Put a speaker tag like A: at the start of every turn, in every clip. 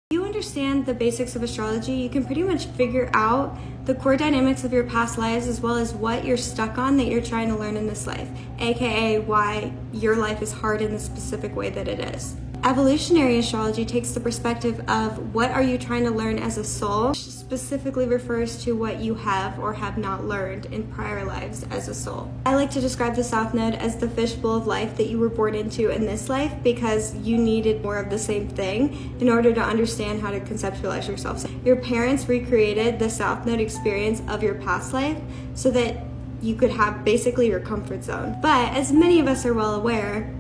A: If you understand the basics of astrology, you can pretty much figure out the core dynamics of your past lives as well as what you're stuck on that you're trying to learn in this life, aka why your life is hard in the specific way that it is. Evolutionary astrology takes the perspective of what are you trying to learn as a soul, which specifically refers to what you have or have not learned in prior lives as a soul. I like to describe the South Node as the fishbowl of life that you were born into in this life because you needed more of the same thing in order to understand how to conceptualize yourself. So your parents recreated the South Node experience of your past life so that you could have basically your comfort zone. But as many of us are well aware,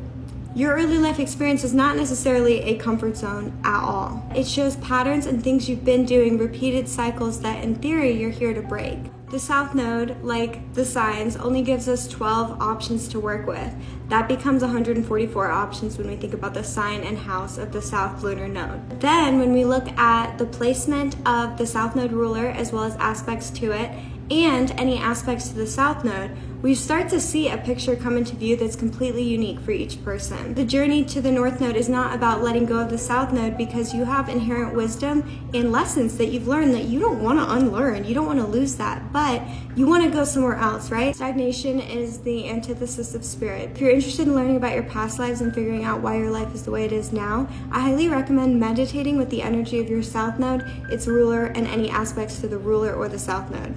A: your early life experience is not necessarily a comfort zone at all. It shows patterns and things you've been doing, repeated cycles that in theory you're here to break. The South Node, like the signs, only gives us 12 options to work with. That becomes 144 options when we think about the sign and house of the South Lunar Node. Then when we look at the placement of the South Node ruler as well as aspects to it, and any aspects to the South Node, we start to see a picture come into view that's completely unique for each person. The journey to the North Node is not about letting go of the South Node because you have inherent wisdom and lessons that you've learned that you don't want to unlearn. You don't want to lose that, but you want to go somewhere else, right? Stagnation is the antithesis of spirit. If you're interested in learning about your past lives and figuring out why your life is the way it is now, I highly recommend meditating with the energy of your South Node, its ruler, and any aspects to the ruler or the South Node.